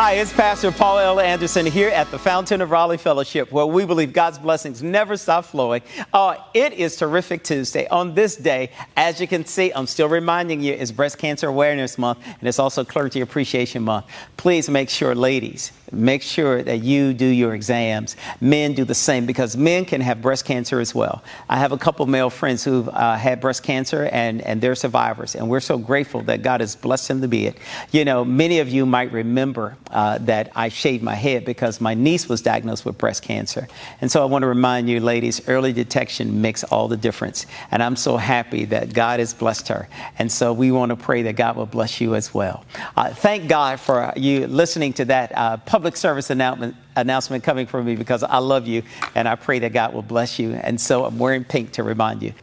Hi, it's Pastor Paul L. Anderson here at the Fountain of Raleigh Fellowship, where we believe God's blessings never stop flowing. It is Terrific Tuesday. On this day, as you can see, I'm still reminding you, it's Breast Cancer Awareness Month, and it's also Clergy Appreciation Month. Please make sure, ladies, make sure that you do your exams. Men do the same, because men can have breast cancer as well. I have a couple male friends who've had breast cancer, and they're survivors, and we're so grateful that God has blessed them to be it. You know, many of you might remember that I shaved my head because my niece was diagnosed with breast cancer. And so I want to remind you, ladies, early detection makes all the difference. And I'm so happy that God has blessed her. And so we want to pray that God will bless you as well. Thank God for you listening to that public service announcement coming from me, because I love you and I pray that God will bless you. And so I'm wearing pink to remind you.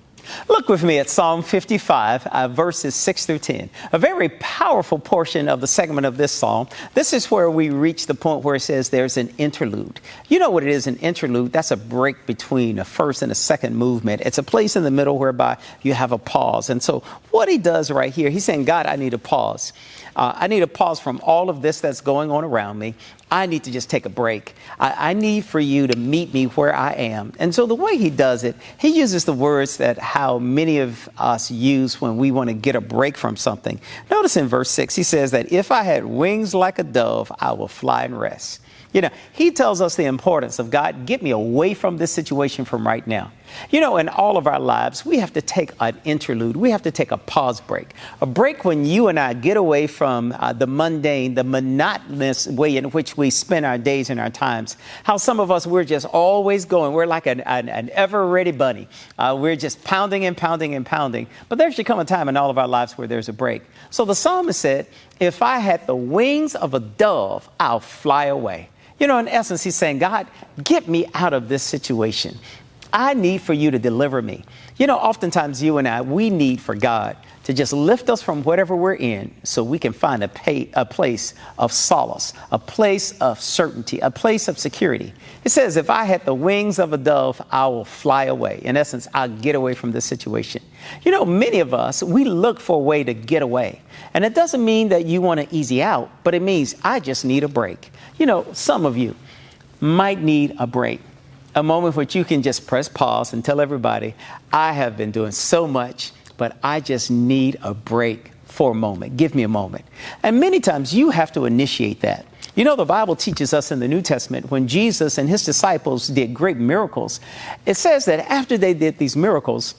Look with me at Psalm 55, verses 6 through 10, a very powerful portion of the segment of this psalm. This is where we reach the point where it says there's an interlude. You know what it is, an interlude? That's a break between a first and a second movement. It's a place in the middle whereby you have a pause. And so what he does right here, he's saying, God, I need a pause. I need a pause from all of this that's going on around me. I need to just take a break. I need for you to meet me where I am. And so the way he does it, he uses the words that how many of us use when we want to get a break from something. Notice in verse 6, he says that if I had wings like a dove, I will fly and rest. You know, he tells us the importance of God, get me away from this situation from right now. You know, in all of our lives, we have to take an interlude. We have to take a pause break, a break when you and I get away from the mundane, the monotonous way in which we spend our days and our times. How some of us, we're just always going. We're like an ever-ready bunny. We're just pounding and pounding and pounding. But there should come a time in all of our lives where there's a break. So the psalmist said, if I had the wings of a dove, I'll fly away. You know, in essence, he's saying, God, get me out of this situation. I need for you to deliver me. You know, oftentimes you and I, we need for God to just lift us from whatever we're in so we can find a place of solace, a place of certainty, a place of security. It says, if I had the wings of a dove, I will fly away. In essence, I'll get away from this situation. You know, many of us, we look for a way to get away. And it doesn't mean that you want to easy out, but it means I just need a break. You know, some of you might need a break. A moment where you can just press pause and tell everybody, I have been doing so much, but I just need a break for a moment. Give me a moment. And many times you have to initiate that. You know, the Bible teaches us in the New Testament when Jesus and his disciples did great miracles, it says that after they did these miracles,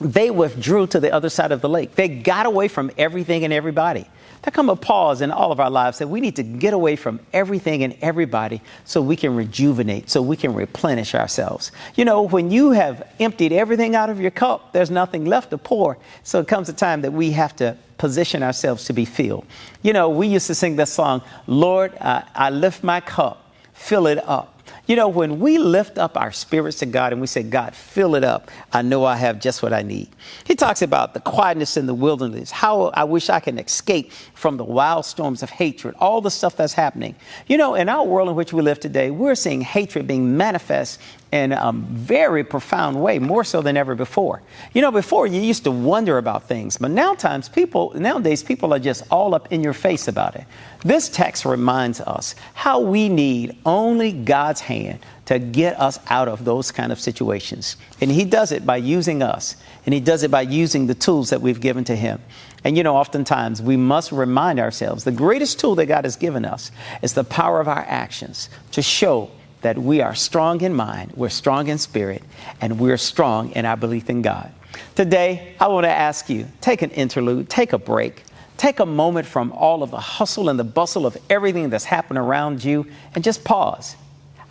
they withdrew to the other side of the lake. They got away from everything and everybody. There come a pause in all of our lives that we need to get away from everything and everybody so we can rejuvenate, so we can replenish ourselves. You know, when you have emptied everything out of your cup, there's nothing left to pour. So it comes a time that we have to position ourselves to be filled. You know, we used to sing this song, Lord, I lift my cup, fill it up. You know, when we lift up our spirits to God and we say, God, fill it up, I know I have just what I need. He talks about the quietness in the wilderness, how I wish I can escape from the wild storms of hatred, all the stuff that's happening. You know, in our world in which we live today, we're seeing hatred being manifest in a very profound way, more so than ever before. You know, before you used to wonder about things, but nowadays people are just all up in your face about it. This text reminds us how we need only God's hand to get us out of those kind of situations. And he does it by using us, and he does it by using the tools that we've given to him. And, you know, oftentimes we must remind ourselves the greatest tool that God has given us is the power of our actions to show that we are strong in mind, we're strong in spirit, and we're strong in our belief in God. Today, I want to ask you, take an interlude, take a break, take a moment from all of the hustle and the bustle of everything that's happened around you and just pause.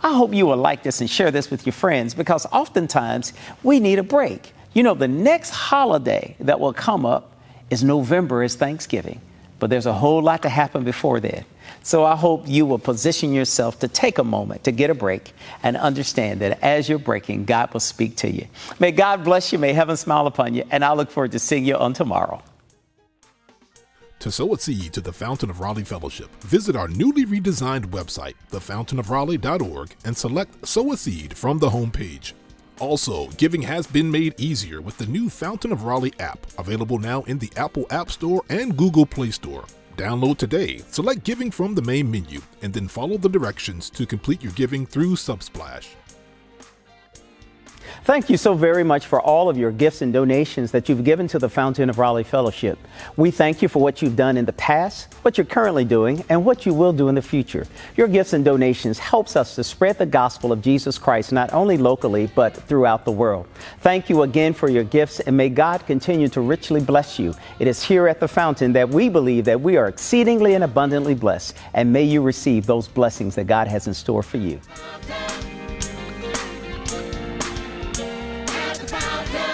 I hope you will like this and share this with your friends, because oftentimes we need a break. You know, the next holiday that will come up is November, is Thanksgiving, but there's a whole lot to happen before then. So I hope you will position yourself to take a moment to get a break and understand that as you're breaking, God will speak to you. May God bless you. May heaven smile upon you. And I look forward to seeing you on tomorrow. To sow a seed to the Fountain of Raleigh Fellowship, visit our newly redesigned website, thefountainofraleigh.org, and select Sow a Seed from the homepage. Also, giving has been made easier with the new Fountain of Raleigh app, available now in the Apple App Store and Google Play Store. Download today, select Giving from the main menu, and then follow the directions to complete your giving through Subsplash. Thank you so very much for all of your gifts and donations that you've given to the Fountain of Raleigh Fellowship. We thank you for what you've done in the past, what you're currently doing, and what you will do in the future. Your gifts and donations helps us to spread the gospel of Jesus Christ, not only locally, but throughout the world. Thank you again for your gifts, and may God continue to richly bless you. It is here at the Fountain that we believe that we are exceedingly and abundantly blessed, and may you receive those blessings that God has in store for you.